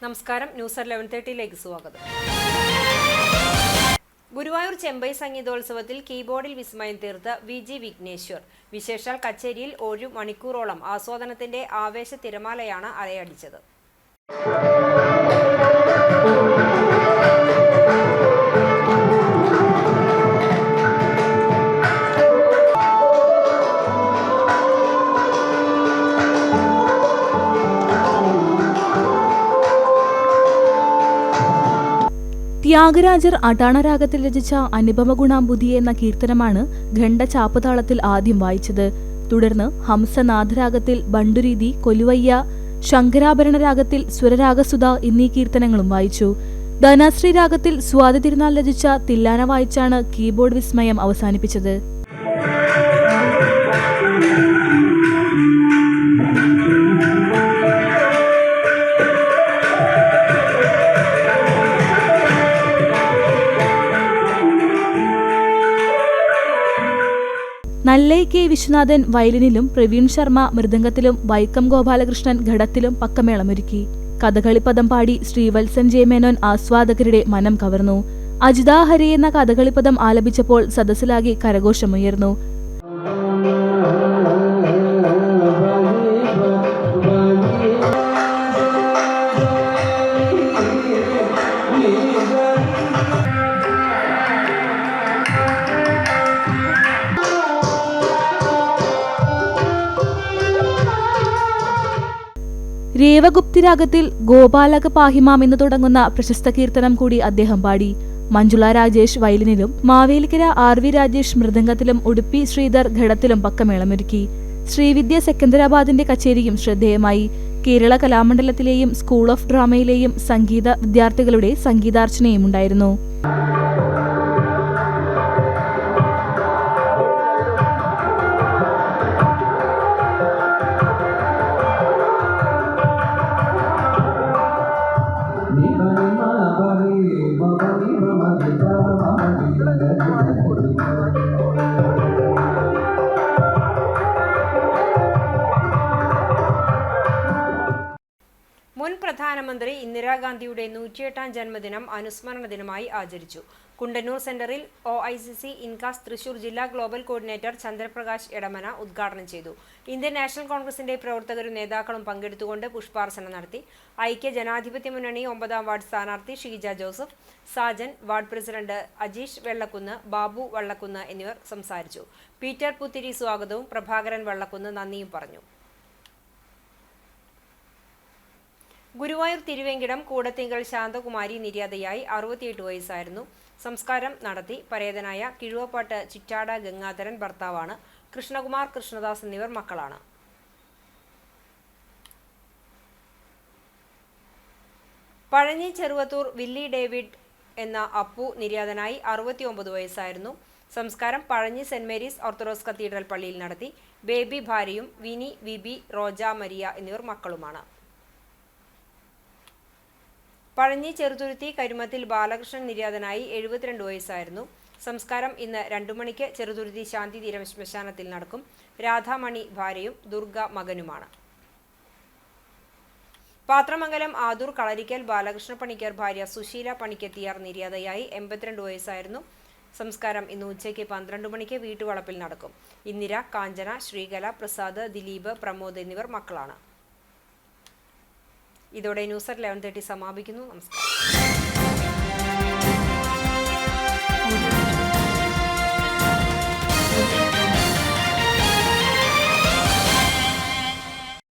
നമസ്കാരം. ന്യൂസ് 11:30 സ്വാഗതം. ഗുരുവായൂർ ചെമ്പൈ സംഗീതോത്സവത്തിൽ കീബോർഡിൽ വിസ്മയം തീർത്ത വി.ജി. വിഘ്നേശ്വർ. വിശേഷാൽ കച്ചേരിയിൽ 1 മണിക്കൂറോളം ആസ്വാദനത്തിന്റെ ആവേശ തിരമാലയാണ് അലയടിച്ചത്. ത്യാഗരാജർ അടാണരാഗത്തിൽ രചിച്ച അനുപമഗുണാംബുധി എന്ന കീർത്തനമാണ് ഖണ്ഡ ചാപ്പുതാളത്തിൽ ആദ്യം വായിച്ചത്. തുടർന്ന് ഹംസനാഥരാഗത്തിൽ ബണ്ടുരീതി, കൊലുവയ്യ, ശങ്കരാഭരണ രാഗത്തിൽ സ്വരരാഗസുധ എന്നീ കീർത്തനങ്ങളും വായിച്ചു. ധനശ്രീ രാഗത്തിൽ സ്വാതി തിരുനാൾ രചിച്ച തില്ലാന വായിച്ചാണ് കീബോർഡ് വിസ്മയം അവസാനിപ്പിച്ചത്. നല്ലൈ കെ വിശ്വനാഥൻ വയലിനിലും പ്രവീൺ ശർമ്മ മൃദംഗത്തിലും വൈക്കം ഗോപാലകൃഷ്ണൻ ഘടത്തിലും പക്കമേളമൊരുക്കി. കഥകളിപ്പദം പാടി ശ്രീവത്സൻ ജെ മേനോൻ ആസ്വാദകരുടെ മനം കവർന്നു. അജിതാ ഹരി എന്ന കഥകളിപ്പദം ആലപിച്ചപ്പോൾ സദസ്സിലാകെ കരഘോഷമുയർന്നു. രേവഗുപ്തി രാഗത്തിൽ ഗോപാലക പാഹിമാം എന്ന് തുടങ്ങുന്ന പ്രശസ്ത കീർത്തനം കൂടി അദ്ദേഹം പാടി. മഞ്ജുള രാജേഷ് വയലിനിലും മാവേലിക്കര ആർ.വി. രാജേഷ് മൃദംഗത്തിലും ഉടുപ്പി ശ്രീധർ ഘടത്തിലും പക്കമേളമൊരുക്കി. ശ്രീവിദ്യ സെക്കന്ദരാബാദിന്റെ കച്ചേരിയും ശ്രദ്ധേയമായി. കേരള കലാമണ്ഡലത്തിലെയും സ്കൂൾ ഓഫ് ഡ്രാമയിലെയും സംഗീത വിദ്യാർത്ഥികളുടെ സംഗീതാർച്ചനയും ഉണ്ടായിരുന്നു. മുൻ പ്രധാനമന്ത്രി ഇന്ദിരാഗാന്ധിയുടെ 108ാം ജന്മദിനം അനുസ്മരണ ദിനമായി ആചരിച്ചു. കുണ്ടന്നൂർ സെന്ററിൽ OICC ഇൻകാസ് തൃശൂർ ജില്ലാ ഗ്ലോബൽ കോർഡിനേറ്റർ ചന്ദ്രപ്രകാശ് എടമന ഉദ്ഘാടനം ചെയ്തു. ഇന്ത്യൻ നാഷണൽ കോൺഗ്രസിന്റെ പ്രവർത്തകരും നേതാക്കളും പങ്കെടുത്തുകൊണ്ട് പുഷ്പാർച്ചന നടത്തി. ഐക്യ ജനാധിപത്യ മുന്നണി 9ാം വാർഡ് സ്ഥാനാർത്ഥി ഷീജ ജോസഫ്, സാജൻ, വാർഡ് പ്രസിഡന്റ് അജീഷ് വെള്ളക്കുന്ന്, ബാബു വള്ളക്കുന്ന് എന്നിവർ സംസാരിച്ചു. പീറ്റർ പുത്തിരി സ്വാഗതവും പ്രഭാകരൻ വള്ളക്കുന്ന് നന്ദിയും പറഞ്ഞു. ഗുരുവായൂർ തിരുവേങ്കിടം കൂടത്തിങ്കൽ ശാന്തകുമാരി നിര്യാതയായി. 68 വയസ്സായിരുന്നു. സംസ്കാരം നടത്തി. പരേതനായ കിഴുവപ്പാട്ട് ചിറ്റാട ഗംഗാധരൻ ഭർത്താവാണ്. കൃഷ്ണകുമാർ, കൃഷ്ണദാസ് എന്നിവർ മക്കളാണ്. പഴഞ്ഞി ചെറുവത്തൂർ വില്ലി ഡേവിഡ് എന്ന അപ്പു നിര്യാതനായി. 69 വയസ്സായിരുന്നു. സംസ്കാരം Pazhanji saint Mary's orthodox cathedral പള്ളിയിൽ നടത്തി. ബേബി ഭാര്യയും വിനി, വിബി, റോജ മരിയ എന്നിവർ മക്കളുമാണ്. പഴഞ്ഞി ചെറുതുരുത്തി കരുമത്തിൽ ബാലകൃഷ്ണൻ നിര്യാതനായി. 72 വയസ്സായിരുന്നു. സംസ്കാരം ഇന്ന് 2 മണിക്ക് ചെറുതുരുത്തി ശാന്തി തീരം ശ്മശാനത്തിൽ നടക്കും. രാധാമണി ഭാര്യയും ദുർഗ മകനുമാണ്. പാത്രമംഗലം ആദൂർ കളരിക്കൽ ബാലകൃഷ്ണ പണിക്കർ ഭാര്യ സുശീല പണിക്കെത്തിയാർ നിര്യാതയായി. 82 വയസ്സായിരുന്നു. സംസ്കാരം ഇന്ന് ഉച്ചയ്ക്ക് 12 മണിക്ക് വീട്ടുവളപ്പിൽ നടക്കും. ഇന്ദിര, കാഞ്ചന, ശ്രീകല, പ്രസാദ്, ദിലീപ്, പ്രമോദ് എന്നിവർ മക്കളാണ്. ഇതോടെ ന്യൂസ് 11:30 സമാപിക്കുന്നു. നമസ്കാരം.